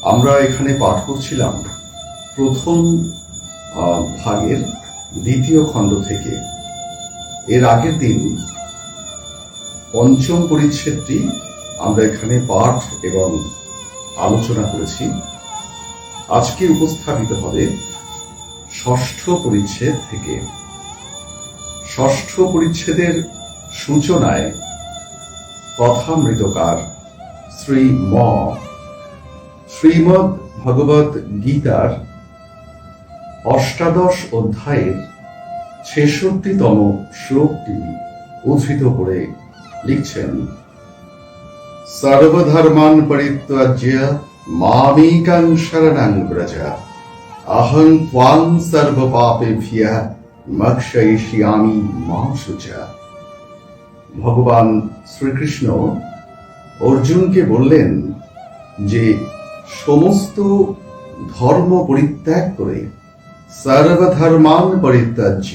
আমরা এখানে পাঠ করছিলাম প্রথম ভাগের দ্বিতীয় খণ্ড থেকে। এর আগের দিন পঞ্চম পরিচ্ছেদটি আমরা এখানে পাঠ এবং আলোচনা করেছি। আজকে উপস্থাপিত হবে ষষ্ঠ পরিচ্ছেদ থেকে। ষষ্ঠ পরিচ্ছেদের সূচনায় কথামৃতকার শ্রীমদ্ ভগবত গীতার অষ্টাদশ অধ্যায়ের ৬৬তম শ্লোকটি উদ্ধৃত করে লিখছেন, সর্বধর্মান পরিত্যাজ্য মামেকং শরণং ব্রজ অহং ত্বাং সর্বপাপেভ্যঃ মোক্ষয়িষ্যামি মা শুচা। ভগবান শ্রীকৃষ্ণ অর্জুনকে বললেন যে সমস্ত ধর্ম পরিত্যাগ করে সর্বধর্মান পরিত্যাজ্য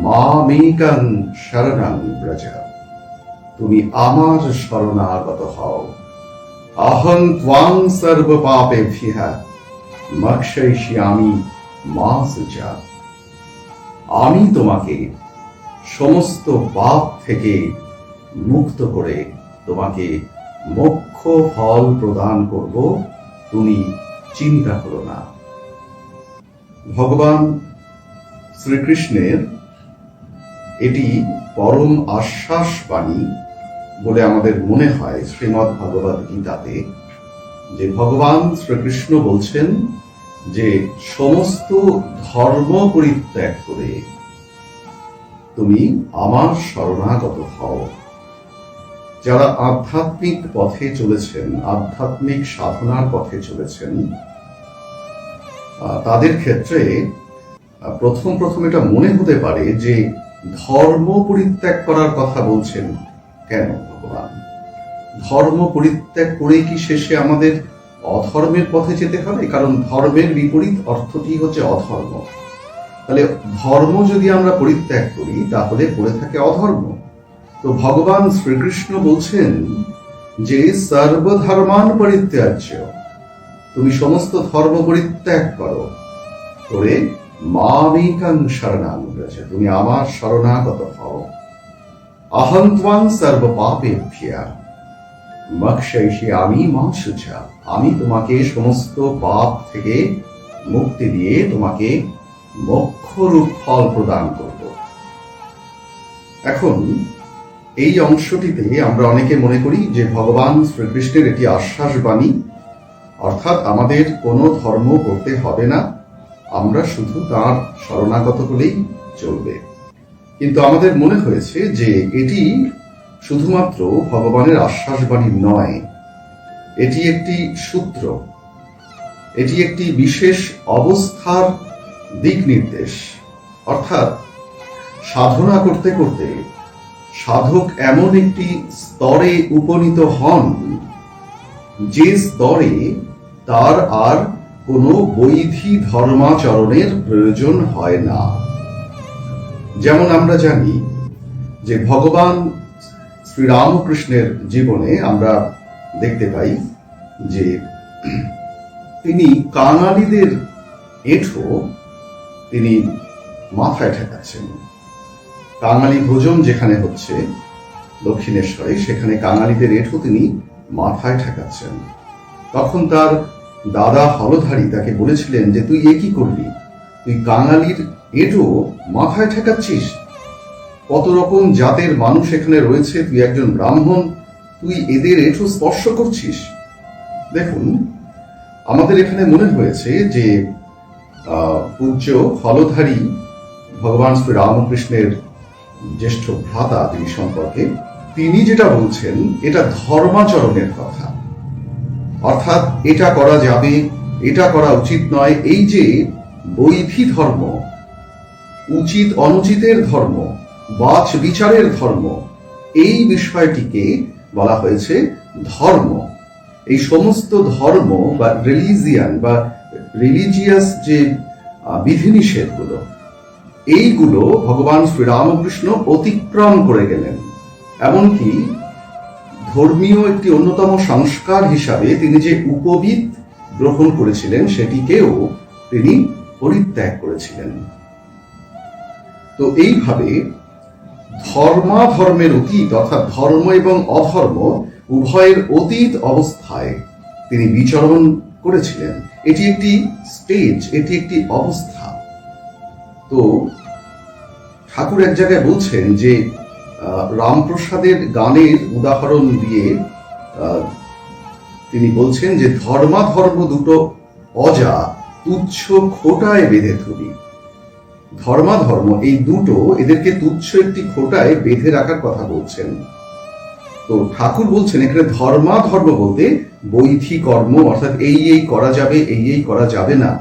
মামেকং শরণং ব্রজ, তুমি আমার শরণাগত হও। অহং ত্বাং সর্বপাপেভ্যঃ মোক্ষয়িষ্যামি মা শুচা, আমি তোমাকে সমস্ত পাপ থেকে মুক্ত করে তোমাকে মোক্ষ ফল প্রদান করব, তুমি চিন্তা করো না। ভগবান শ্রীকৃষ্ণের এটি পরম আশ্বাস বাণী বলে আমাদের মনে হয় শ্রীমদ্ ভগবত গীতাতে, যে ভগবান শ্রীকৃষ্ণ বলছেন যে সমস্ত ধর্ম পরিত্যাগ করে তুমি আমার শরণাগত হও। যারা আধ্যাত্মিক পথে চলেছেন, আধ্যাত্মিক সাধনার পথে চলেছেন, তাদের ক্ষেত্রে প্রথম এটা মনে হতে পারে যে ধর্ম পরিত্যাগ করার কথা বলছেন কেন ভগবান? ধর্ম পরিত্যাগ করে কি শেষে আমাদের অধর্মের পথে যেতে হবে? কারণ ধর্মের বিপরীত অর্থটি হচ্ছে অধর্ম। তাহলে ধর্ম যদি আমরা পরিত্যাগ করি তাহলে পড়ে থাকে অধর্ম। তো ভগবান শ্রীকৃষ্ণ বলছেন যে সর্বধর্মান পরিত্যাজ্য, তুমি সমস্ত ধর্ম পরিত্যাগ করো করে মামেকং শরণং ব্রজ, তুমি আমার শরণাগত হও। অহং ত্বাং সর্বপাপেভ্যঃ মোক্ষয়িষ্যামি মা শুচা, আমি তোমাকে সমস্ত পাপ থেকে মুক্তি দিয়ে তোমাকে মোক্ষরূপ ফল প্রদান করব। এখন এই অংশটিতে আমরা অনেকে মনে করি যে ভগবান শ্রীকৃষ্ণের এটি আশ্বাস বাণী, অর্থাৎ আমাদের কোনো ধর্ম করতে হবে না, আমরা শুধু তার শরণাগত হলেই চলবে। কিন্তু আমাদের মনে হয়েছে যে এটি শুধুমাত্র ভগবানের আশ্বাস বাণী নয়, এটি একটি সূত্র, এটি একটি বিশেষ অবস্থার দিক নির্দেশ। অর্থাৎ সাধনা করতে করতে সাধক এমন একটি স্তরে উপনীত হন যে স্তরে তার আর কোনো বৈধি ধর্মাচরণের প্রয়োজন হয় না। যেমন আমরা জানি যে ভগবান শ্রীরামকৃষ্ণের জীবনে আমরা দেখতে পাই যে তিনি কাঙালিদের এঁঠো তিনি মাথায় ঠেকাচ্ছেন। কাঙালি ভোজন যেখানে হচ্ছে দক্ষিণেশ্বরে, সেখানে কাঙালিদের এঁঠো তিনি মাথায় ঠেকাচ্ছেন। তখন তার দাদা হলধারী তাকে বলেছিলেন যে তুই এ কি করলি, তুই কাঙালির এঁঠো মাথায় ঠেকাচ্ছিস, কত রকম জাতের মানুষ এখানে রয়েছে, তুই একজন ব্রাহ্মণ, তুই এদের এঁঠো স্পর্শ করছিস। দেখুন, আমাদের এখানে মনে হয়েছে যে পূজ্য হলধারী ভগবান শ্রী রামকৃষ্ণের জ্যেষ্ঠ ভ্রাতা তিনি সম্পর্কে তিনি যেটা বলছেন এটা ধর্মাচরণের কথা, অর্থাৎ এটা করা যাবে, এটা করা উচিত নয়, এই যে বৈধি ধর্ম, উচিত অনুচিতের ধর্ম, বাচ বিচারের ধর্ম, এই বিষয়টিকে বলা হয়েছে ধর্ম। এই সমস্ত ধর্ম বা রিলিজিয়ান বা রিলিজিয়াস যে বিধিনিষেধগুলো, এইগুলো ভগবান শ্রীরামকৃষ্ণ অতিক্রম করে গেলেন। এমনকি ধর্মীয় একটি অন্যতম সংস্কার হিসাবে তিনি যে উপবিদ গ্রহণ করেছিলেন সেটিকেও তিনি পরিত্যাগ করেছিলেন। তো এইভাবে ধর্মাধর্মের অতীত অর্থাৎ ধর্ম এবং অধর্ম উভয়ের অতীত অবস্থায় তিনি বিচরণ করেছিলেন। এটি একটি স্টেজ, এটি একটি অবস্থা। তো ঠাকুর এক জায়গায় বলছেন যে রামপ্রসাদের গানের উদাহরণ দিয়ে তিনি বলছেন যে ধর্মাধর্ম দুটো অজা তুচ্ছ খোটায় বেঁধে ধরি। ধর্মাধর্ম এই দুটো এদেরকে তুচ্ছ একটি খোটায় বেঁধে রাখার কথা বলছেন। তো ঠাকুর বলছেন এখানে ধর্মাধর্ম বলতে বৈধি কর্ম, অর্থাৎ এই করা যাবে, এই করা যাবে না।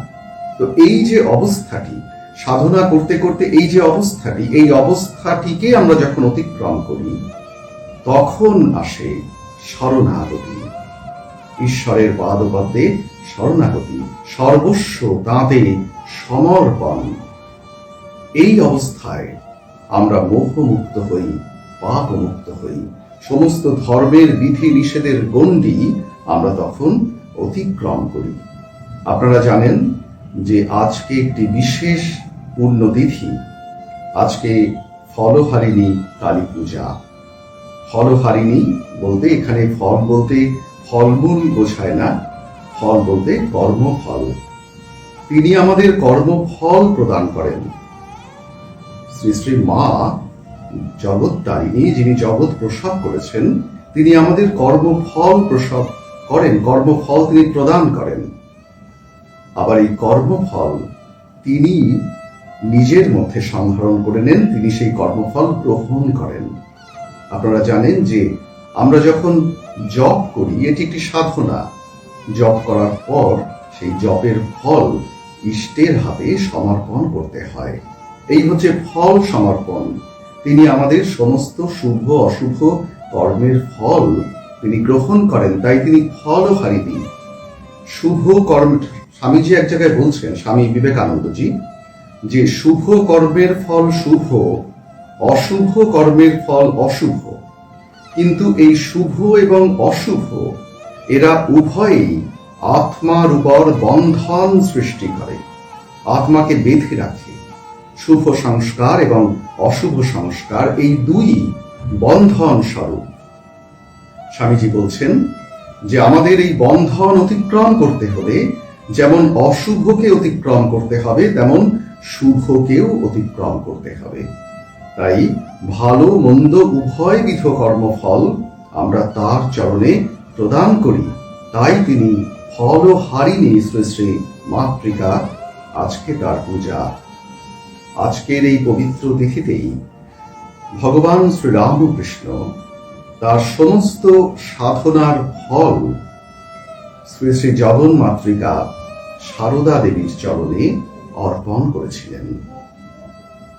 তো এই যে অবস্থাটি সাধনা করতে করতে এই যে অবস্থাটি, এই অবস্থাটিকে আমরা যখন অতিক্রম করি তখন আসে শরণাগতি। ঈশ্বরের পাদপদ্মে শরণাগতি, সর্বস্ব তাঁতে সমর্পণ। এই অবস্থায় আমরা মোহমুক্ত হই, পাপমুক্ত হই। সমস্ত ধর্মের বিধি নিষেধের গণ্ডি আমরা তখন অতিক্রম করি। আপনারা জানেন যে আজকে একটি বিশেষ পুণ্যতিথি, আজকে ফলহারিণী কালী পূজা। ফলহারিণী বলতে এখানে ফল বলতে ফলমূল বোঝায় না, ফল বলতে কর্মফল। তিনি আমাদের কর্মফল প্রদান করেন। শ্রী শ্রী মা জগৎতারিণী, যিনি জগৎ প্রসব করেছেন, তিনি আমাদের কর্মফল প্রসব করেন, কর্মফল তিনি প্রদান করেন। আবার এই কর্মফল তিনি নিজের মধ্যে সংহরণ করে নেন, তিনি সেই কর্মফল গ্রহণ করেন। আপনারা জানেন যে আমরা যখন জপ করি এটি একটি সাধনা। জপ করার পর সেই জপের ফল ইষ্টের হাতে সমর্পণ করতে হয়। এই হচ্ছে ফল সমর্পণ। তিনি আমাদের সমস্ত শুভ অশুভ কর্মের ফল তিনি গ্রহণ করেন, তাই তিনি ফলহারিণী। শুভ কর্ম, স্বামীজি এক জায়গায় বলছেন, স্বামী বিবেকানন্দজি, যে শুভ কর্মের ফল শুভ, অশুভ কর্মের ফল অশুভ। কিন্তু এই শুভ এবং অশুভ এরা উভয়ই আত্মার উপর বন্ধন সৃষ্টি করে, আত্মাকে বেঁধে রাখে। শুভ সংস্কার এবং অশুভ সংস্কার এই দুই বন্ধন স্বরূপ। স্বামীজি বলছেন যে আমাদের এই বন্ধন অতিক্রম করতে হলে যেমন অশুভকে অতিক্রম করতে হবে, তেমন শুভকেও অতিক্রম করতে হবে। তাই ভালো মন্দ উভয়বিধ কর্মফল আমরা তার চরণে প্রদান করি। তাই তিনি ফলহারিণী শ্রী শ্রী মাতৃকা। আজকে তার পূজা। আজকের এই পবিত্র তিথিতেই ভগবান শ্রী রামকৃষ্ণ তার সমস্ত সাধনার ফল শ্রী শ্রী জগন্মাতৃকা সারদা দেবীর চরণে অর্পণ করেছিলেন।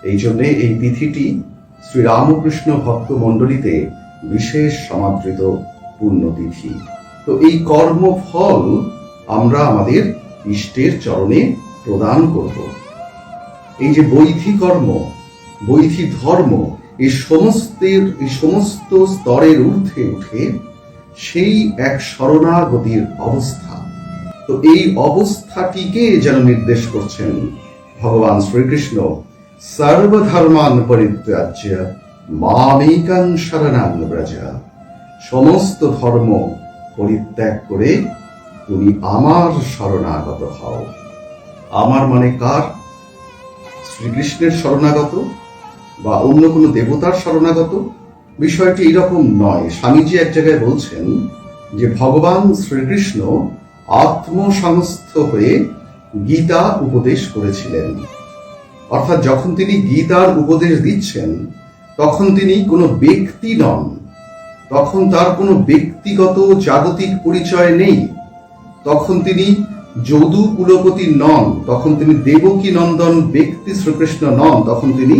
এই জন্যে এই তিথিটি শ্রী রামকৃষ্ণ ভক্ত মণ্ডলীতে বিশেষ সমাদৃত পুণ্যতিথি। তো এই কর্মফল আমরা আমাদের ইষ্টের চরণে প্রদান করব। এই যে বৈধি কর্ম, বৈধি ধর্ম, এই সমস্ত স্তরের ঊর্ধ্বে উঠে সেই এক শরণাগতির অবস্থা। তো এই অবস্থাটিকে যেন নির্দেশ করছেন ভগবান শ্রীকৃষ্ণ। সর্বধর্মান পরিত্যাজ্য মামেকং শরণং ব্রজ। সমস্ত ধর্ম পরিত্যাগ করে তুমি আমার শরণাগত হও। আমার মানে কার? শ্রীকৃষ্ণের শরণাগত বা অন্য কোনো দেবতার শরণাগত? বিষয়টি এরকম নয়। স্বামীজি এক জায়গায় বলছেন যে ভগবান শ্রীকৃষ্ণ আত্মসংস্থ হয়ে গীতা উপদেশ করেছিলেন। অর্থাৎ যখন তিনি গীতার উপদেশ দিচ্ছেন তখন তিনি কোনো ব্যক্তি নন, তখন তার কোনো ব্যক্তিগত জাগতিক পরিচয় নেই। তখন তিনি যদু কুলপতি নন, তখন তিনি দেবকী নন্দন ব্যক্তি শ্রীকৃষ্ণ নন, তখন তিনি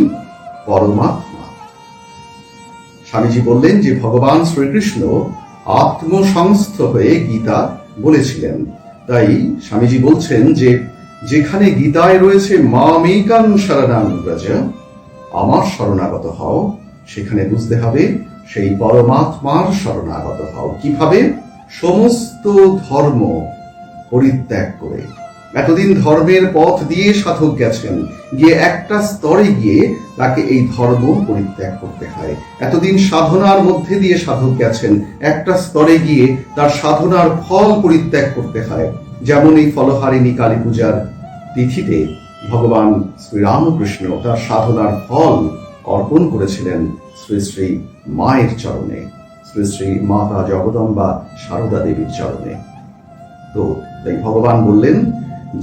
পরমাত্মা। স্বামীজি বললেন যে ভগবান শ্রীকৃষ্ণ আত্মসংস্থ হয়ে গীতা বলেছিলেন। তাই স্বামীজি বলছেন যে যেখানে গীতায় রয়েছে মামেকং শরণং ব্রজ, আমার শরণাগত হও, সেখানে বুঝতে হবে সেই পরমাত্মার শরণাগত হও। কিভাবে? সমস্ত ধর্ম পরিত্যাগ করে। এতদিন ধর্মের পথ দিয়ে সাধক গেছেন, গিয়ে একটা স্তরে গিয়ে তাকে এই ধর্ম পরিত্যাগ করতে হয়। এতদিন সাধনার মধ্যে দিয়ে সাধক গেছেন, একটা স্তরে গিয়ে তার সাধনার ফল পরিত্যাগ করতে হয়। যেমন এই ফলহারিণী কালী পূজার তিথিতে ভগবান শ্রীরামকৃষ্ণ তার সাধনার ফল অর্পণ করেছিলেন শ্রী শ্রী মায়ের চরণে, শ্রী শ্রী মাতা জগদম্বা সারদা দেবীর চরণে। তো তাই ভগবান বললেন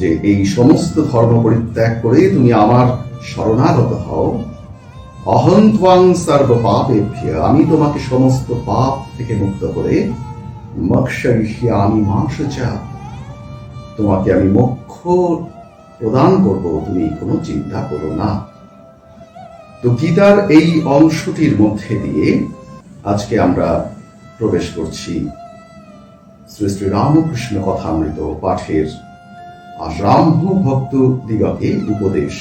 যে এই সমস্ত ধর্ম পরিত্যাগ করে তুমি আমার শরণাগত হও। অহং ত্বং সর্ব পাপেভ্য, আমি তোমাকে সমস্ত পাপ থেকে মুক্ত করে মোক্ষয়িষ্যামি মা শুচা, তোমাকে আমি মোক্ষ প্রদান করব, তুমি কোনো চিন্তা করো না। তো গীতার এই অংশটির মধ্যে দিয়ে আজকে আমরা প্রবেশ করছি শ্রী শ্রী রামকৃষ্ণ কথামৃত পাঠের ব্রাহ্ম ভক্ত দিগকে উপদেশ,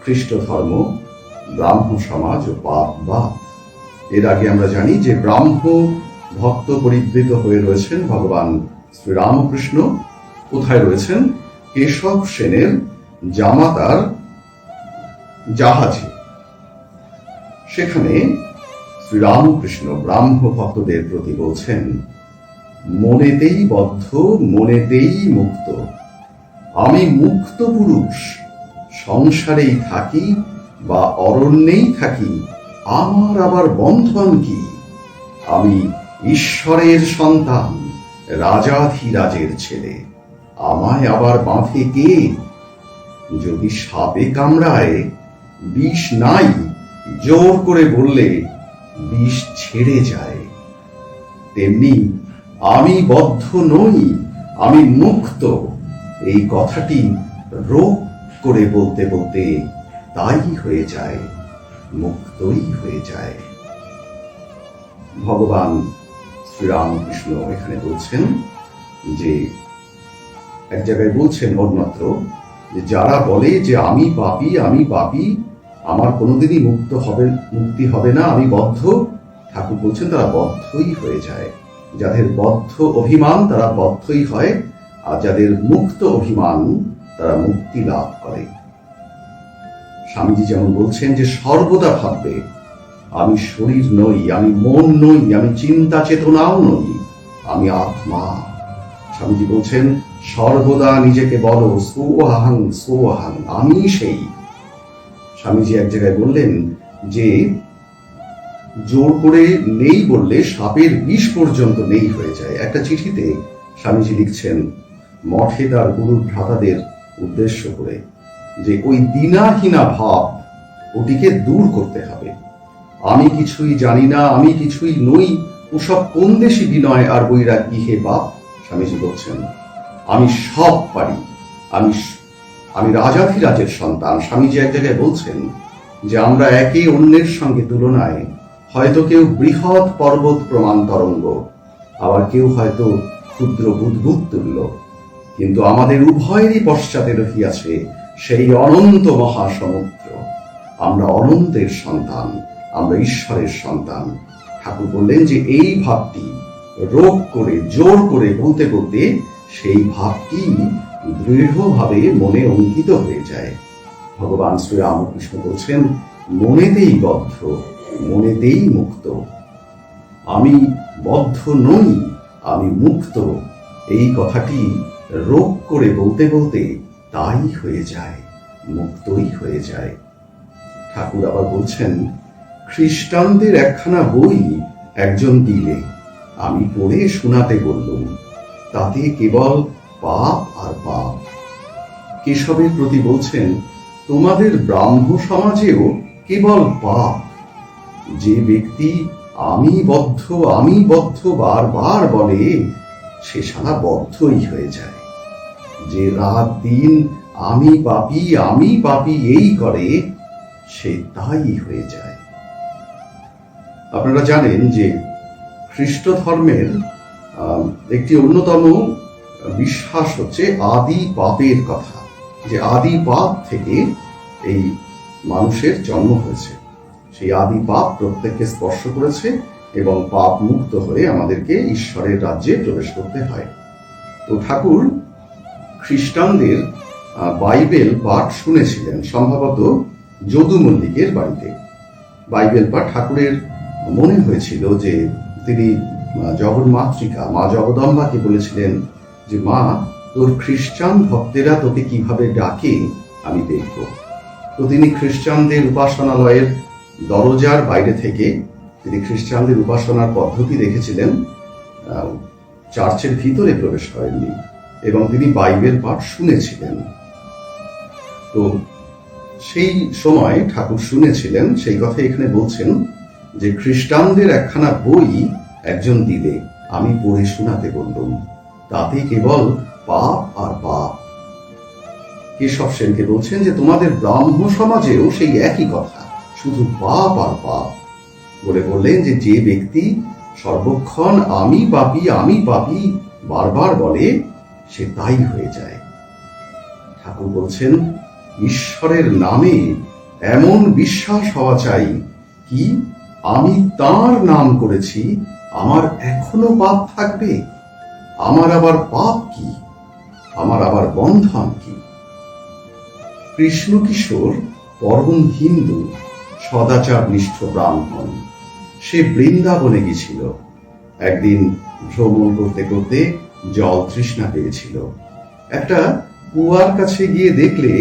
খ্রিস্ট ধর্ম, ব্রাহ্ম সমাজ ও পাপবাদ। এর আগে আমরা জানি যে ব্রাহ্ম ভক্ত পরিবৃত হয়ে রয়েছেন ভগবান শ্রীরামকৃষ্ণ। কোথায় রয়েছেন? কেশব সেনের জামাতার জাহাজে। সেখানে শ্রীরামকৃষ্ণ ব্রাহ্ম ভক্তদের প্রতি বলছেন, মনেতেই বদ্ধ, মনেতেই মুক্ত। আমি মুক্ত পুরুষ, সংসারেই থাকি বা অরণ্যেই থাকি, আমার আবার বন্ধন কি? আমি ঈশ্বরের সন্তান, রাজাধিরাজের ছেলে, আমায় আবার বাঁধে কে? যদি সাপে কামড়ায় বিষ নাই, জোর করে বললে বিষ ছেড়ে যায়। তেমনি আমি বদ্ধ নই, আমি মুক্ত, এই কথাটি রোগ করে বলতে বলতে তাই হয়ে যায়, মুক্তই হয়ে যায়। ভগবান শ্রীরামকৃষ্ণ এখানে বলছেন যে, এক জায়গায় বলছেন অন্যত্র যে যারা বলে যে আমি পাপী, আমি পাপী, আমার কোনোদিনই মুক্তি হবে না, আমি বদ্ধ, ঠাকুর বলছেন তারা বদ্ধই হয়ে যায়। যাদের বদ্ধ অভিমান তারা বদ্ধই হয়, আর যাদের মুক্ত অভিমান তারা মুক্তি লাভ করে। স্বামীজি যেমন বলছেন যে সর্বদা ভাববে আমি শরীর নই, আমি মন নই, আমি চিন্তা চেতনাও নই, আমি আত্মা। স্বামীজি বলছেন সর্বদা নিজেকে বলো সোহাং সোহাং, আমি সেই। স্বামীজি এক জায়গায় বললেন যে জোর করে নেই বললে সাপের বিষ পর্যন্ত নেই হয়ে যায়। একটা চিঠিতে স্বামীজি লিখছেন মঠে তার গুরু ভ্রাতাদের উদ্দেশ্য করে যে ওই দীনাহীনা ভাব ওটিকে দূর করতে হবে। আমি কিছুই জানি না, আমি কিছুই নই, ওসব কোন দেশি বিনয় আর বৈরাগ্য হে বাপ। স্বামীজি বলছেন আমি সব পারি, আমি রাজাধিরাজের সন্তান। স্বামীজি এক জায়গায় বলছেন যে আমরা একে অন্যের সঙ্গে তুলনায় হয়তো কেউ বৃহৎ পর্বত প্রমাণ তরঙ্গ, আবার কেউ হয়তো ক্ষুদ্র বুদ্বুদ তুল্য, কিন্তু আমাদের উভয়েরই পশ্চাতে রহিয়াছে সেই অনন্ত মহাসমুদ্র। আমরা অনন্তের সন্তান, আমরা ঈশ্বরের সন্তান। ঠাকুর বললেন যে এই ভাবটি রোগ করে জোর করে বলতে বলতে সেই ভাবটি দৃঢ়ভাবে মনে অঙ্কিত হয়ে যায়। ভগবান শ্রী রামকৃষ্ণ বলছেন মনেতেই বদ্ধ, মনেতেই মুক্ত। আমি বদ্ধ নই, আমি মুক্ত, এই কথাটি রোগ করে বলতে বলতে তাই হয়ে যায়, মুক্তই হয়ে যায়। ঠাকুর আবার বলছেন খ্রিস্টানদের একখানা বই একজন দিলে, আমি পড়ে শোনাতে বললুম, তাতে কেবল পাপ আর পাপ। কেশবের প্রতি বলছেন তোমাদের ব্রাহ্ম সমাজেও কেবল পাপ। যে ব্যক্তি আমি বদ্ধ বারবার বলে সে সারা বদ্ধই হয়ে যায়। যে রাত দিন আমি পাপী এই করে সে তাই হয়ে যায়। আপনারা জানেন যে খ্রিস্ট ধর্মের একটি অন্যতম বিশ্বাস হচ্ছে আদি পাপের কথা, যে আদি পাপ থেকে এই মানুষের জন্ম হয়েছে। সেই আদি পাপ প্রত্যেককে স্পর্শ করেছে এবং পাপ মুক্ত হয়ে আমাদেরকে ঈশ্বরের রাজ্যে প্রবেশ করতে হয়। তো ঠাকুর খ্রিস্টানদের বাইবেল পাঠ শুনেছিলেন, সম্ভবত যদু মল্লিকের বাড়িতে। বাইবেল পাঠ ঠাকুরের মনে হয়েছিল যে তিনি জগন্মাতৃকা মা জগদম্বাকে বলেছিলেন যে মা, তোর খ্রিস্টান ভক্তেরা তোকে কিভাবে ডাকে আমি দেখব। তো তিনি খ্রিস্টানদের উপাসনালয়ের দরজার বাইরে থেকে তিনি খ্রিস্টানদের উপাসনার পদ্ধতি দেখেছিলেন, চার্চের ভিতরে প্রবেশ করেননি, এবং তিনি বাইবেল পাঠ শুনেছিলেন। তো সেই সময় ঠাকুর শুনেছিলেন, সেই কথা এখানে বলছেন যে খ্রিস্টানদের একখানা বই একজন দিলে, আমি পড়ে শোনাতে বললুম, তাতে কেবল পাপ আর পাপ। কেশব সেনকে বলছেন যে তোমাদের ব্রাহ্ম সমাজেও সেই একই কথা, শুধু পাপ আর পাপ। বলে বললেন যে যে ব্যক্তি সর্বক্ষণ আমি পাপী আমি পাপী বারবার বলে, সে তাই হয়ে যায়। ঠাকুর বলছেন ঈশ্বরের নামে এমন বিশ্বাস হওয়া চাই কি আমি তার নাম করেছি, আমার এখনো পাপ থাকবে, আমার আবার পাপ কি, আমার আবার বন্ধন কি। কৃষ্ণ কিশোর পরম হিন্দু, সদাচার নিষ্ঠ ব্রাহ্মণ। সে বৃন্দাবনে গেছিল। একদিন ভ্রমণ করতে করতে জল তৃষ্ণা পেয়েছিল। একটা কুয়ার কাছে গিয়ে দেখলে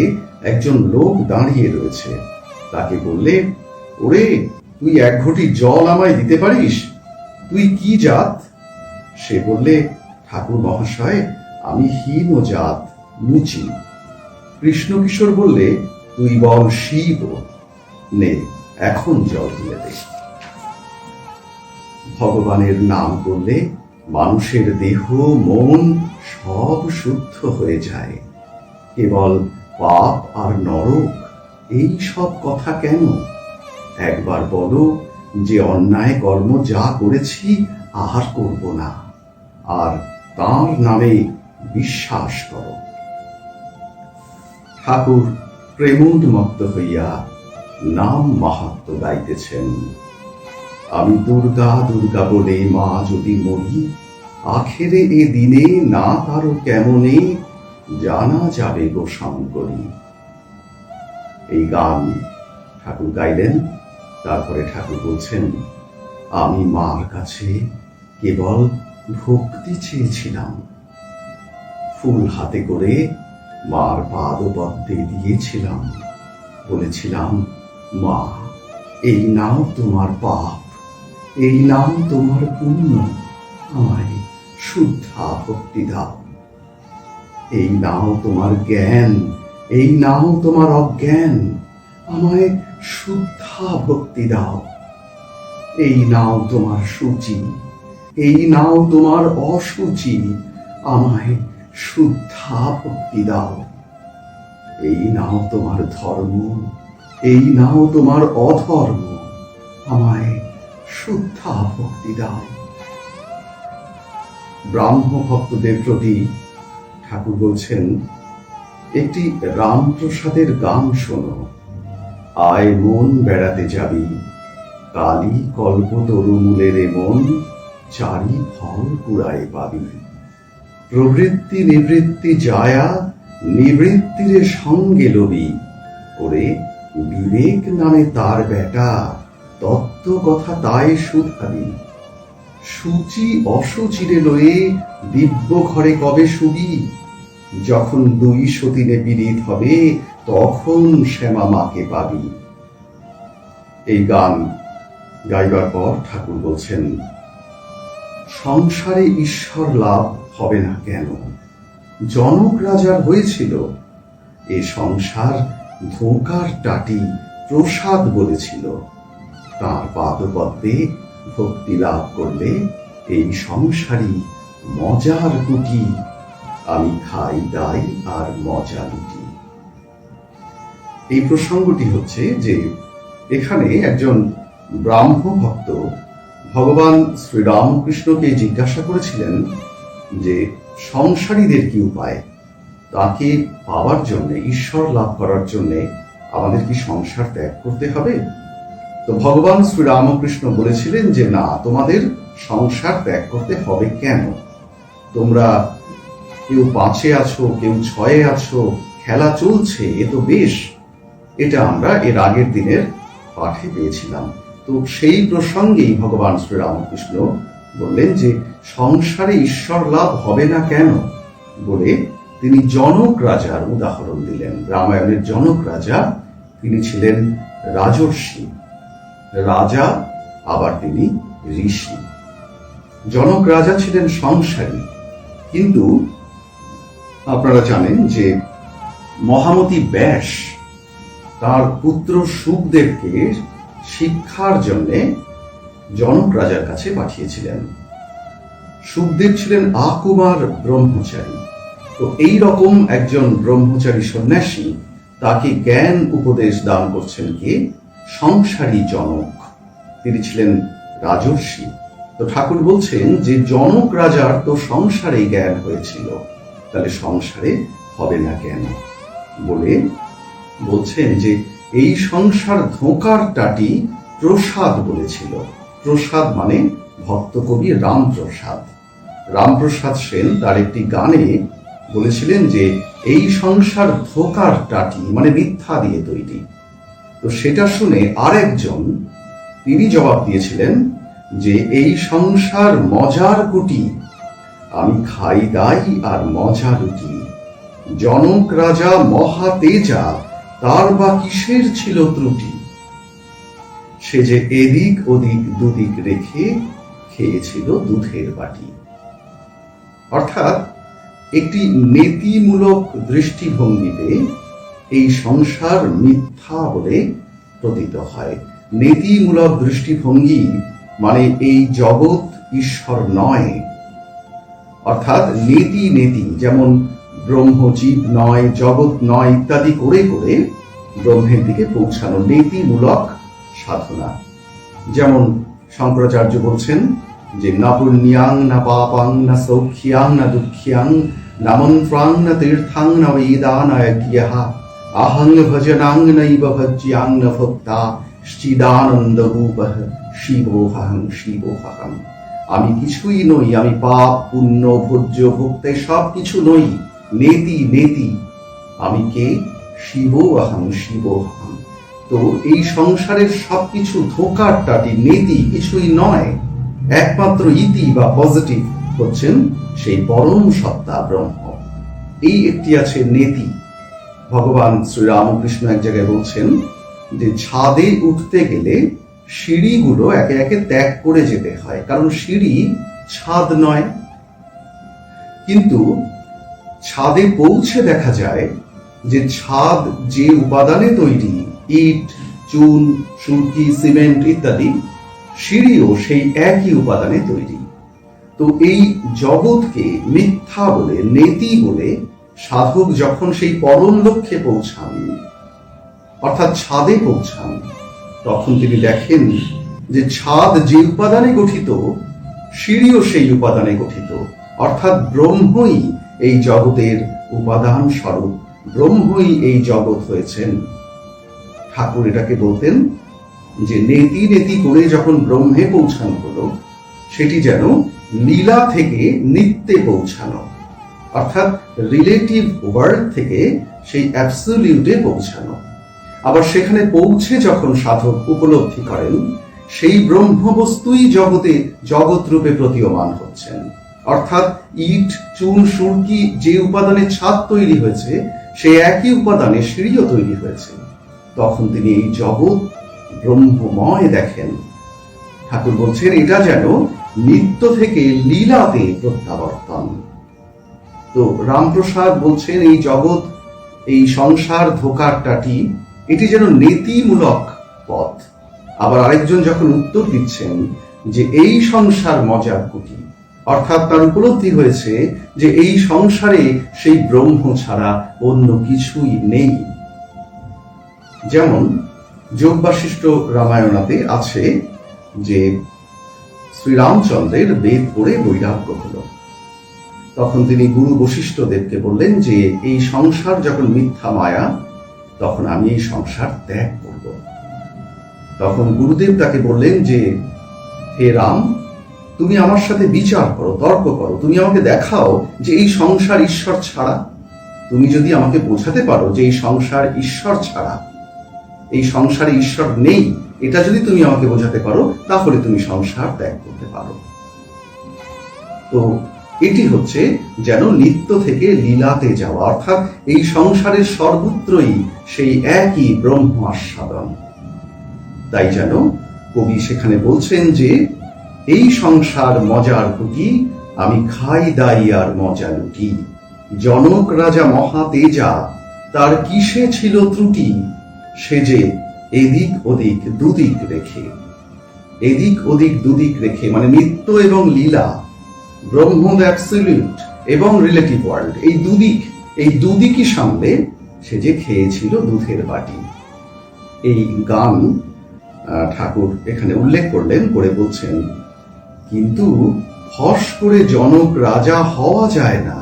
একজন লোক দাঁড়িয়ে রয়েছে। তাকে বললে, ওরে, তুই এক ঘটি জল আমায় দিতে পারিস? তুই কি জাত? সে বললে, ঠাকুর মহাশয়, আমি হীন জাত, মুচি। কৃষ্ণ কিশোর বললে, তুই বল শিব, নে এখন জল দিয়ে দে। ভগবানের নাম করলে মানুষের দেহ মন সব শুদ্ধ হয়ে যায়। কেবল পাপ আর নরক, এই সব কথা কেন? একবার বলো যে অন্যায় কর্ম যা করেছি আর করব না, আর তার নামে বিশ্বাস করো। ঠাকুর প্রেমোন্মত্ত হইয়া নাম মাহাত্ম্য গাইতেছেন। আমি দুর্গা দুর্গা বলে মা যদি মরি, আখেরে এ দিনে না তারও কেমনে জানা যাবে গো শঙ্করী। এই গান ঠাকুর গাইলেন। তারপরে ঠাকুর বলছেন, আমি মার কাছে কেবল ভক্তি চেয়েছিলাম। ফুল হাতে করে মার পাদপদ্মে দিয়েছিলাম, বলেছিলাম, মা, এই নাও তোমার পাপ, এই নাও তোমার পুণ্য, আমায় শুদ্ধা ভক্তি দাও। এই নাও তোমার জ্ঞান, এই নাও তোমার অজ্ঞান, আমায় শুদ্ধা ভক্তি দাও। এই নাও তোমার সূচি, এই নাও তোমার অসুচি, আমায় শুদ্ধা ভক্তি দাও। এই নাও তোমার ধর্ম, এই নাও তোমার অধর্ম, আমায় শুদ্ধা ভক্তি দাও। ব্রাহ্ম ভক্তদের প্রতি ঠাকুর বলছেন, একটি রামপ্রসাদের গান শোনো। আয় মন বেড়াতে যাবি, কালী কল্প তরুমূলের মন, চারি ফল কুড়ায় পাবি। প্রবৃত্তি নিবৃত্তি যায়া, নিবৃত্তিরে সঙ্গে লবি। ওরে বিবেক নামে তার বেটা, তত্ত্ব কথা তাই শুধাবি। সূচি অসুচিরে লয়ে দিব্য ঘরে কবে শুবি। যখন দুই সতীনে পীড়িত হবে, তখন শ্যামা মাকে পাবি। এই গান গাইবার পর ঠাকুর বলছেন, সংসারে ঈশ্বর লাভ হবে না কেন? জনক রাজার হয়েছিল। এ সংসার ধোঁকার টাটি, প্রসাদ বলেছিল। তাঁর পাদপদ্মে ভক্তি লাভ করলে এই সংসারই মজার কুটি। আমি খাই দাই আর মজা লুটি। এই প্রসঙ্গটি হচ্ছে যে এখানে একজন ব্রাহ্ম ভক্ত ভগবান শ্রীরামকৃষ্ণকে জিজ্ঞাসা করেছিলেন যে সংসারীদের কি উপায়, তাকে পাওয়ার জন্য, ঈশ্বর লাভ করার জন্য আমাদের কি সংসার ত্যাগ করতে হবে? তো ভগবান শ্রীরামকৃষ্ণ বলেছিলেন যে না, তোমাদের সংসার ত্যাগ করতে হবে কেন? তোমরা কেউ 5-এ আছো, কেউ 6-এ আছো, খেলা চলছে, এ তো বেশ। এটা আমরা এর আগের দিনের পাঠে পেয়েছিলাম। তো সেই প্রসঙ্গেই ভগবান শ্রীরামকৃষ্ণ বললেন যে সংসারে ঈশ্বর লাভ হবে না কেন বলে তিনি জনক রাজার উদাহরণ দিলেন। রামায়ণের জনক রাজা, তিনি ছিলেন রাজর্ষি রাজা, আবার তিনি ঋষি। জনক রাজা ছিলেন সংসারী, কিন্তু আপনারা জানেন যে মহামতি ব্যাস তার পুত্র সুখদেবকে শিক্ষার জন্য জনক রাজার কাছে পাঠিয়েছিলেন। সুখদেব ছিলেন আকুমার ব্রহ্মচারী। তো এই রকম একজন ব্রহ্মচারী সন্ন্যাসী, তাকে জ্ঞান উপদেশ দান করছেন কে? সংসারী জনক, তিনি ছিলেন রাজর্ষি। তো ঠাকুর বলছেন যে জনক রাজার তো সংসারে জ্ঞান হয়েছিল, তাহলে সংসারে হবে না কেন বলে বলছেন যে এই সংসার ধোঁকার টাটি প্রসাদ বলেছিল। প্রসাদ মানে ভক্ত কবি রামপ্রসাদ। রামপ্রসাদ সেন তার একটি গানে বলেছিলেন যে এই সংসার ধোঁকার টাটি মানে মিথ্যা দিয়ে তৈরি। তো সেটা শুনে আরেকজন তিনি জবাব দিয়েছিলেন যে এই সংসার মজার কুটি, আমি খাই দাই আর মজা লুটি। জনক রাজা মহা তেজা, তার বা কিসের ছিল ত্রুটি? সে যে এদিক ওদিক দুদিক রেখে খেয়েছিল দুধের বাটি। অর্থাৎ একটি নীতিমূলক দৃষ্টিভঙ্গিতে এই সংসার মিথ্যা বলে প্রতীত হয়। নীতিমূলক দৃষ্টিভঙ্গি মানে এই জগৎ ঈশ্বর নয়। অর্থাৎ নীতি নীতি, যেমন ব্রহ্মজীব নয়, জগৎ নয় ইত্যাদি করে করে ব্রহ্মের দিকে পৌঁছানো নীতিমূলক সাধনা। যেমন শঙ্করাচার্য বলছেন যে না পুণ্যাং না পাপাং না সৌখ্যাং না দুঃখ্যাং না মন্ত্রাং না তীর্থাং না বেদাং না যজ্ঞঃ আহং ভজনাং নৈব ভজ্যাং ন ভক্তা চিদানন্দ রূপঃ শিবোহং শিবোহং। আমি কিছুই নই, আমি পাপ পুণ্য ভোজ্য ভোক্তা সব কিছু নই, নেতি নেতি। আমি কে? শিবোহং শিবোহং। তো এই সংসারের সবকিছু ধোঁকার টাটি, নেতি কিছুই নয়। একমাত্র ইতি বা পজিটিভ হচ্ছেন সেই পরম সত্তা ব্রহ্ম। এই একটি আছে নেতি। ভগবান শ্রীরামকৃষ্ণ এক জায়গায় বলছেন যে ছাদে উঠতে গেলে সিঁড়িগুলো একে একে ত্যাগ করে যেতে হয়, কারণ সিঁড়ি ছাদ নয়। কিন্তু ছাদে পৌঁছে দেখা যায় যে ছাদ যে উপাদানে তৈরি, ইট চুন সুরকি সিমেন্ট ইত্যাদি, সিঁড়িও সেই একই উপাদানে তৈরি। তো এই জগৎকে মিথ্যা বলে, নেতি বলে সাধক যখন সেই পরম লক্ষ্যে পৌঁছান, অর্থাৎ ছাদে পৌঁছান, তখন তিনি দেখেন যে ছাদ যে উপাদানে গঠিত, সিঁড়িও সেই উপাদানে গঠিত। অর্থাৎ ব্রহ্মই এই জগতের উপাদান স্বরূপ, ব্রহ্মই এই জগৎ হয়েছেন। ঠাকুর এটাকে বলতেন যে নেতি নেতি করে যখন ব্রহ্মে পৌঁছানো হলো, সেটি যেন লীলা থেকে নিত্যে পৌঁছানো, অর্থাৎ রিলেটিভ ওয়ার্ল্ড থেকে সেই অ্যাবসলিউটে পৌঁছানো। আবার সেখানে পৌঁছে যখন সাধক উপলব্ধি করেন সেই ব্রহ্মবস্তুই জগতে জগৎ রূপে প্রতীয়মান হচ্ছেন। অর্থাৎ ইট চুন সুরকি যে উপাদানে ছাদ তৈরি হয়েছে, সেই একই উপাদানে সিঁড়িও তৈরি হয়েছে। তখন তিনি এই জগৎ ব্রহ্মময় দেখেন। ঠাকুর বলছেন এটা যেন নিত্য থেকে লীলাতে প্রত্যাবর্তন। তো রামপ্রসাদ বলছেন এই জগৎ, এই সংসার ধোঁকার টাটি, এটি যেন নীতিমূলক পথ। আবার আরেকজন যখন উত্তর দিচ্ছেন যে এই সংসার মজার কুটি, অর্থাৎ তার উপলব্ধি হয়েছে যে এই সংসারে সেই ব্রহ্ম ছাড়া অন্য কিছুই নেই। যেমন যোগ বাশিষ্ঠ রামায়ণাতে আছে যে শ্রীরামচন্দ্রের বেদ পড়ে বৈরাগ্য হল। তখন তিনি গুরু বশিষ্ঠ দেবকে বললেন যে এই সংসার যখন মিথ্যা মায়া, তখন আমি এই সংসার ত্যাগ করব। তখন গুরুদেব তাকে বললেন যে হে রাম, তুমি আমার সাথে বিচার করো, তর্ক করো, তুমি আমাকে দেখাও যে এই সংসার ঈশ্বর ছাড়া। তুমি যদি আমাকে বোঝাতে পারো যে এই সংসার ঈশ্বর ছাড়া, এই সংসারে ঈশ্বর নেই, এটা যদি তুমি আমাকে বোঝাতে পারো, তাহলে তুমি সংসার ত্যাগ করতে পারো। তো এটি হচ্ছে যেন নিত্য থেকে লীলাতে যাওয়া, অর্থাৎ এই সংসারের সর্বত্রই সেই একই ব্রহ্ম আস্বাদন। তাই যেন কবি সেখানে বলছেন যে এই সংসার মজার কুটি, আমি খাই দাই আর মজা লুটি। জনক রাজা মহা তেজা, তার কিসে ছিল ত্রুটি, সে যে এদিক ওদিক দুদিক রেখে। এদিক ওদিক দুদিক রেখে মানে নিত্য এবং লীলা, ব্রহ্ম দ্য অ্যাবসলিউট এবং রিলেটিভ ওয়ার্ল্ড, এই দুদিকই সামলে সে যে খেয়েছিল দুধের বাটি। এই গান ঠাকুর এখানে উল্লেখ করলেন, করে বলছেন, কিন্তু ফস করে জনক রাজা হওয়া যায় না।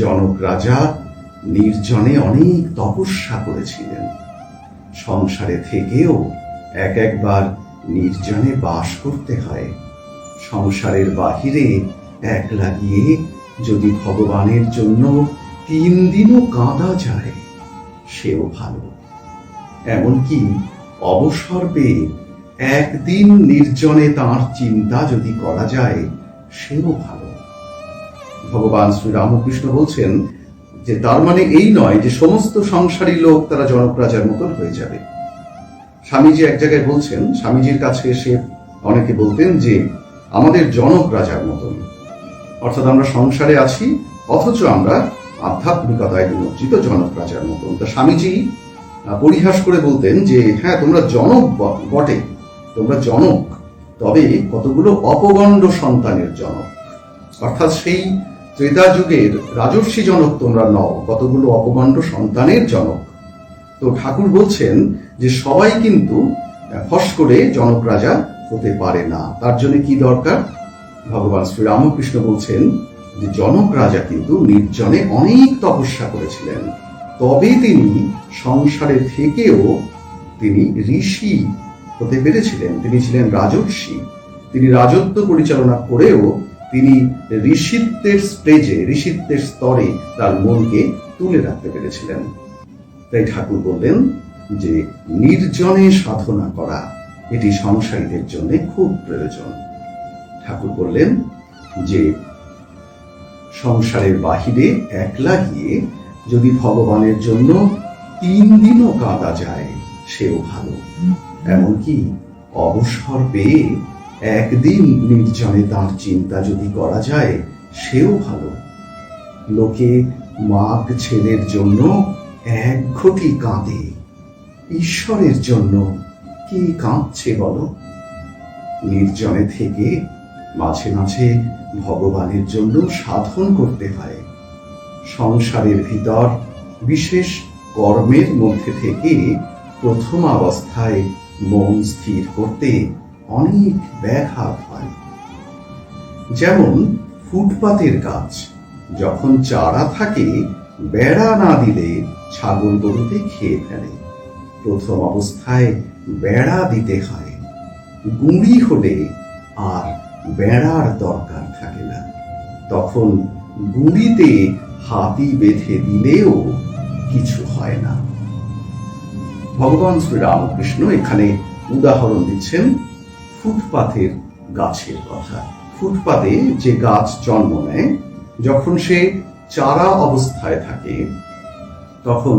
জনক রাজা নির্জনে অনেক তপস্যা করেছিলেন। সংসারে থেকেও একবার নির্জনে বাস করতে হয়। সংসারের বাহিরে একলা গিয়ে যদি ভগবানের জন্য 3 দিনও কাঁদা যায়, সেও ভালো। এমনকি অবসর পেয়ে একদিন নির্জনে তাঁর চিন্তা যদি করা যায়, সেও ভালো। ভগবান শ্রী রামকৃষ্ণ বলছেন যে তার মানে এই নয় যে সমস্ত সংসারী লোক তারা জনক রাজার মতন হয়ে যাবে। স্বামীজি এক জায়গায় বলছেন, স্বামীজির কাছে এসে অনেকে বলতেন যে আমাদের জনক রাজার মতন, অর্থাৎ আমরা সংসারে আছি অথচ আমরা আধ্যাত্মিকতায় নিমজ্জিত জনক রাজার মতন। তা স্বামীজি পরিহাস করে বলতেন যে হ্যাঁ, তোমরা জনক বটে, তোমরা জনক, তবে কতগুলো অপগণ্ড সন্তানের জনক, অর্থাৎ সেই ত্রেতা যুগের রাজর্ষি জনক তোমরা নও, কতগুলো অপগণ্ড সন্তানের জনক। তো ঠাকুর বলছেন যে সবাই কিন্তু ফস করে জনক রাজা হতে পারে না। তার জন্য কি দরকার? ভগবান শ্রী রামকৃষ্ণ বলছেন যে জনক রাজা কিন্তু নির্জনে অনেক তপস্যা করেছিলেন, তবে তিনি সংসারে থেকেও তিনি ঋষি হতে পেরেছিলেন। তিনি ছিলেন রাজর্ষি, তিনি রাজত্ব পরিচালনা করেও তিনি ঋষিত্বের স্টেজে, ঋষিত্বের স্তরে তার মনকে তুলে রাখতে পেরেছিলেন। তাই ঠাকুর বললেন যে নির্জনে সাধনা করা এটি সংসারীদের জন্য খুব প্রয়োজন। ঠাকুর বললেন যে সংসারের বাহিরে একলা গিয়ে যদি ভগবানের জন্য 3 দিনও কাঁদা যায়, সেও ভালো। এমনকি অবসর পেয়ে একদিন নির্জনে তাঁর চিন্তা যদি করা যায়, সেও ভালো। লোকে মাগ ছেলের জন্য 1 ঘটি কাঁদে, ঈশ্বরের জন্য কি কাঁদছে বলো? নির্জনে থেকে মাঝে মাঝে ভগবানের জন্য সাধন করতে হয়। সংসারের ভিতর বিশেষ কর্মের মধ্যে থেকে প্রথম অবস্থায় মন স্থির করতে অনেক ব্যাঘাত হয়। যেমন ফুটপাতের গাছ, যখন চারা থাকে বেড়া না দিলে ছাগল গরুতে খেয়ে ফেলে। প্রথম অবস্থায় বেড়া দিতে হয়, গুঁড়ি হলে আর বেড়ার দরকার থাকে না, তখন গুঁড়িতে হাতি বেঁধে দিলেও কিছু হয় না। ভগবান শ্রী রামকৃষ্ণ এখানে উদাহরণ দিচ্ছেন ফুটপাতের গাছের কথা। ফুটপাতে যে গাছ জন্ম নেয়, যখন সে চারা অবস্থায় থাকে, তখন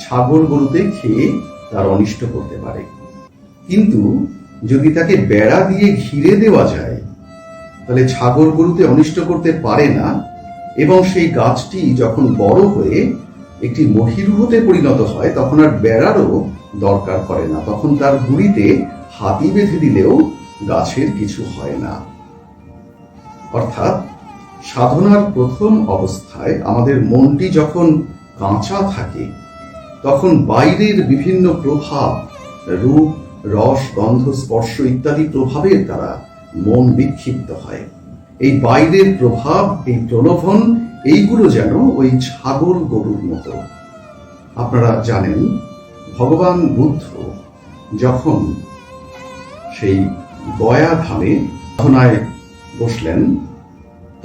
ছাগল গরুতে খেয়ে তার অনিষ্ট করতে পারে। কিন্তু যদি তাকে বেড়া দিয়ে ঘিরে দেওয়া যায়, তাহলে ছাগল গরুতে অনিষ্ট করতে পারে না, এবং সেই গাছটি যখন বড় হয়ে একটি মহিরুহতে পরিণত হয়, তখন আর বেড়ারও দরকার পড়ে না, তখন তার গুঁড়িতে হাতি বেঁধে দিলেও গাছের কিছু হয় না। অর্থাৎ সাধনার প্রথম অবস্থায় আমাদের মনটি যখন কাঁচা থাকে, তখন বাইরের বিভিন্ন প্রভাব, রূপ, রস, গন্ধ, স্পর্শ ইত্যাদি প্রভাবের দ্বারা মন বিক্ষিপ্ত হয়। এই বাইরের প্রভাব, এই প্রলোভন, এইগুলো যেন ওই ছাগল গরুর মতো। আপনারা জানেন ভগবান বুদ্ধ যখন সেই গয়া ধামে সাধনায় বসলেন,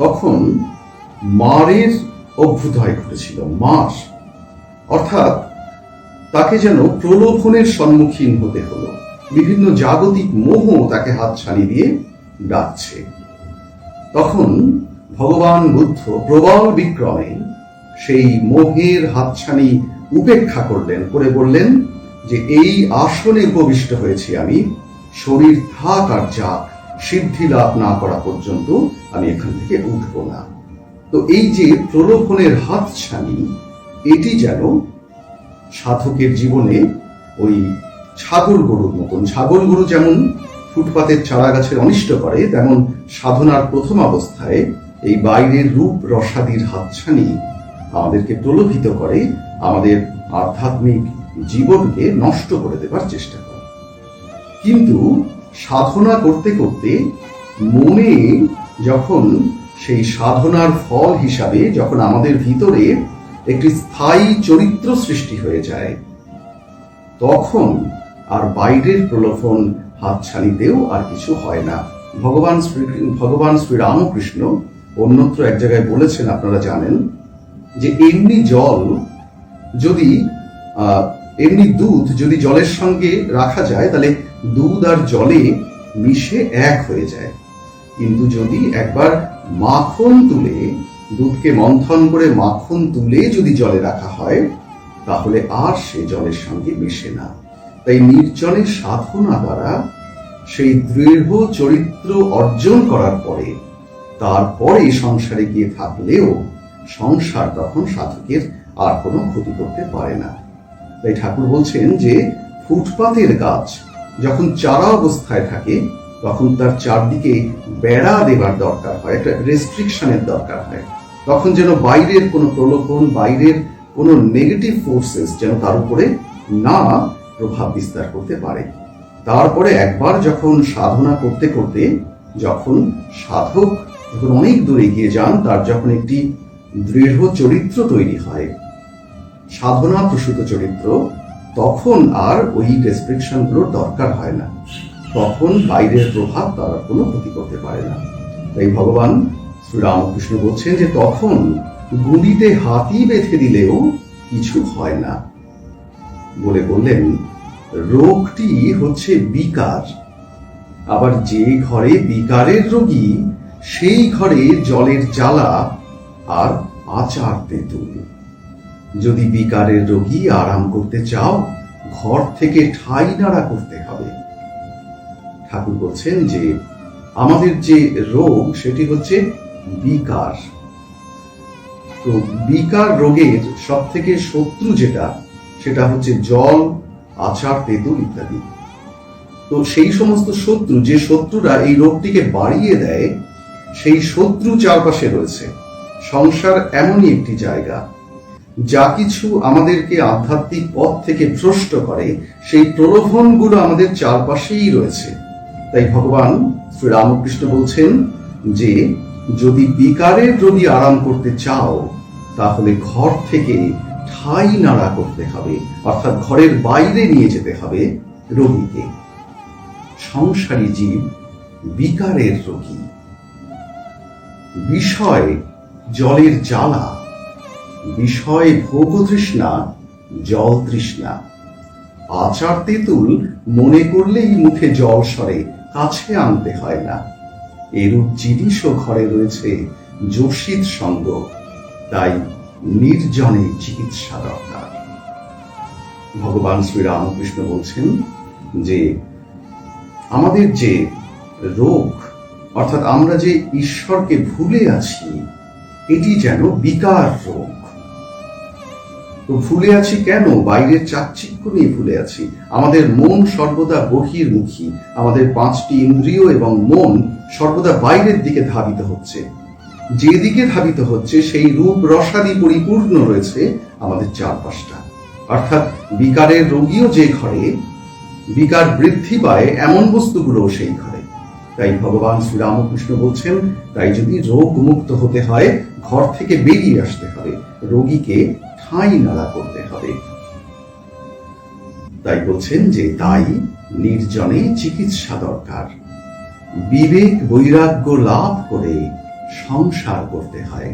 তখন মারের অভ্যুদয় ঘটেছিল। মার অর্থাৎ তাকে যেন প্রলোভনের সম্মুখীন হতে হলো। বিভিন্ন জাগতিক মোহ তাকে হাতছানি দিয়ে ডাকছে। তখন ভগবান বুদ্ধ প্রবল বিক্রমে সেই মোহের হাতছানি উপেক্ষা করলেন, করে বললেন যে এই আসনে উপবিষ্ট হয়েছি আমি, শরীর থাক আর যাক, সিদ্ধি লাভ না করা পর্যন্ত আমি এখান থেকে উঠব না। তো এই যে প্রলোভনের হাতছানি, এটি যেন সাধকের জীবনে ওই ছাগল গরুর মতন। ছাগল গরু যেমন ফুটপাতের চারা গাছের অনিষ্ট করে, তেমন সাধনার প্রথম অবস্থায় এই বাইরের রূপ রসাদির হাতছানি আমাদেরকে প্রলোভিত করে, আমাদের আধ্যাত্মিক জীবনকে নষ্ট করে দেবার চেষ্টা করে। কিন্তু সাধনা করতে করতে মনে যখন সেই সাধনার ফল হিসাবে যখন আমাদের ভিতরে একটি স্থায়ী চরিত্র সৃষ্টি হয়ে যায়, তখন আর বাইরের প্রলোভন হাতছানিতেও আর কিছু হয় না। ভগবান শ্রী রামকৃষ্ণ অন্যত্র এক জায়গায় বলেছেন, আপনারা জানেন, যে এমনি জল যদি এমনি দুধ যদি জলের সঙ্গে রাখা যায়, তাহলে দুধ আর জলে মিশে এক হয়ে যায়। কিন্তু যদি একবার মাখন তুলে, দুধকে মন্থন করে মাখন তুলে যদি জলে রাখা হয়, তাহলে আর সে জলের সঙ্গে মেশে না। তাই নির্জনের সাধনা দ্বারা সেই দৃঢ় চরিত্র অর্জন করার পরে, তারপরে সংসারে গিয়ে থাকলেও সংসার তখন সাধকের আর কোনো ক্ষতি করতে পারে না। তাই ঠাকুর বলছেন যে ফুটপাতের গাছ যখন চারা অবস্থায় থাকে, তখন তার চারদিকে বেড়া দেবার দরকার হয়, একটা রেস্ট্রিকশনের দরকার হয়। তখন যেন বাইরের কোনো প্রলোভন, বাইরের কোনো নেগেটিভ ফোর্সেস যেন তার উপরে না প্রভাব বিস্তার করতে পারে। তারপরে একবার যখন সাধনা করতে করতে যখন সাধক যখন অনেক দূরে এগিয়ে যান, তার যখন একটি দৃঢ় চরিত্র তৈরি হয়, সাধনা প্রসূত চরিত্র, তখন আর ওই রেস্ট্রিকশনগুলোর দরকার হয় না। তখন বাইরের প্রভাব তারা কোনো ক্ষতি করতে পারে না। তাই ভগবান শ্রী রামকৃষ্ণ বলছেন যে তখন গুঁড়িতে হাতি বেঁধে দিলেও কিছু হয় না। বলে বললেন, রোগটি হচ্ছে বিকার, আবার যে ঘরে বিকারের রোগী, সেই ঘরে জলের জ্বালা আর আচার তেঁতুল। যদি বিকারের রোগী আরাম করতে চাও, ঘর থেকে ঠাই নাড়া করতে হবে। ঠাকুর বলছেন যে আমাদের যে রোগ, সেটি হচ্ছে বিকার। তো বিকার রোগের সব থেকে শত্রু যেটা, সেটা হচ্ছে জল, আচার, তেঁতুল ইত্যাদি। তো সেই সমস্ত শত্রু, যে শত্রুরা এই রোগটিকে বাড়িয়ে দেয়, সেই শত্রু চারপাশে রয়েছে। সংসার এমনই একটি জায়গা, যা কিছু আমাদেরকে আধ্যাত্মিক পথ থেকে ভ্রষ্ট করে, সেই প্রলোভনগুলো আমাদের চারপাশেই রয়েছে। তাই ভগবান শ্রী রামকৃষ্ণ বলছেন যে যদি বিকারের রোগী আরাম করতে চাও, তাহলে ঘর থেকে ঠাই নাড়া করতে হবে, অর্থাৎ ঘরের বাইরে নিয়ে যেতে হবে রোগীকে। সংসারী জীব বিকারের রোগী। বিষয় জলের জ্বালা, বিষয় ভোগ তৃষ্ণা, জল তৃষ্ণা। আচার তেঁতুল মনে করলেই মুখে জল সরে, কাছে আনতে হয় না। এরূপ জিনিসও ঘরে রয়েছে যোষিত সঙ্গ, তাই নির্জনে চিকিৎসা দরকার। ভগবান শ্রী রামকৃষ্ণ বলছেন যে আমাদের যে রোগ, অর্থাৎ আমরা যে ঈশ্বরকে ভুলে আছি, এটি যেন বিকার রোগ। তো ভুলে আছি কেন? বাইরের চাকচিক্য নিয়ে ভুলে আছি। আমাদের মন সর্বদা বহির্মুখী, আমাদের 5টি ইন্দ্রিয় এবং মন সর্বদা বাইরের দিকে ধাবিত হচ্ছে। যেদিকে ধাবিত হচ্ছে সেই রূপ রসাদি পরিপূর্ণ রয়েছে আমাদের চারপাশটা। অর্থাৎ বিকারের রোগীও যে ঘরে, বিকার বৃদ্ধি পায় এমন বস্তুগুলো সেই ঘরে। তাই ভগবান শ্রীরামকৃষ্ণ বলছেন, তাই যদি রোগ মুক্ত হতে হয়, ঘর থেকে বেরিয়ে আসতে হবে, রোগীকে ঠাঁই নাড়া করতে হবে। তাই বলছেন যে তাই নির্জনে চিকিৎসা দরকার। বিবেক বৈরাগ্য লাভ করে সংসার করতে হয়।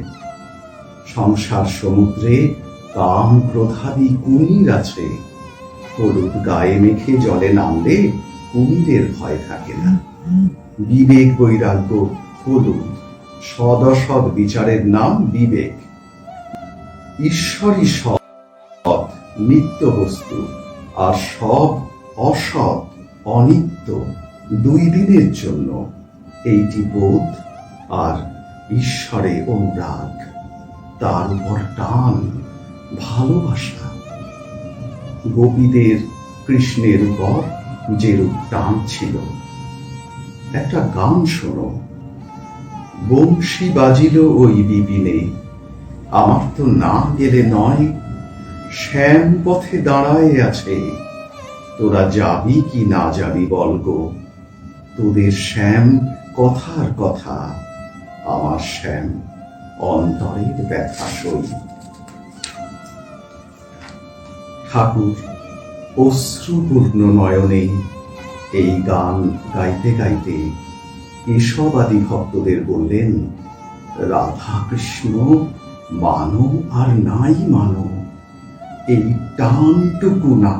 সংসার সমুদ্রে কাম ক্রোধাদি কুমির আছে, হলুদ গায়ে মেখে জলে নামলে কুমিরের ভয় থাকে না। বিবেক বৈরাগ্য হলুদ, সদসৎ বিচারের নাম বিবেক। ঈশ্বরই সৎ, নিত্য বস্তু, আর সব অসৎ, অনিত্য, 2 দিনের জন্য। এইটি বোধ আর ঈশ্বরে অনুরাগ, তার উপর টান, ভালোবাসা। গোপীদের কৃষ্ণের উপর যেরূপ টান ছিল। একটা গান শোনো। বংশী বাজিল ওই বিপিনে, আমার তো না গেলে নয়, শ্যাম পথে দাঁড়ায় আছে, তোরা যাবি কি না যাবি বল গো। তোদের শ্যাম কথার কথা, আমার শ্যাম অন্তরের ব্যথা সই। ঠাকুর অশ্রুপূর্ণ নয়নে এই গান গাইতে গাইতে কেশবাদী ভক্তদের বললেন, রাধা কৃষ্ণ মানো আর নাই মানো, এই টানটুকু না।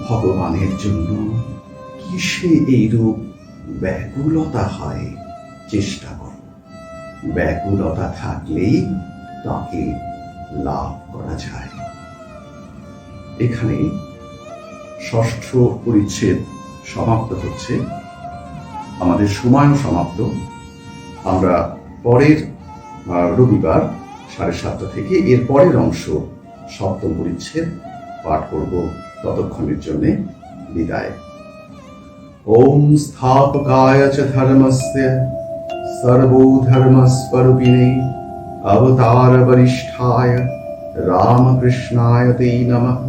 ভগবানের জন্য কিসে এইরূপ ব্যাকুলতা হয়, চেষ্টা করো। ব্যাকুলতা থাকলেই তাকে লাভ করা যায়। এখানে 6ষ্ঠ পরিচ্ছেদ সমাপ্ত হচ্ছে, আমাদের সময়ও সমাপ্ত। আমরা পরের রবিবার 7:30 থেকে এর পরের অংশ 7ম পরিচ্ছেদ পাঠ করব। ততক্ষণের জন্য বিদায়। ওম স্থাপকায় চ ধর্মস্য সর্বধর্মস্বরূপিণে অবতার বরিষ্ঠায় রামকৃষ্ণায় তে নমঃ।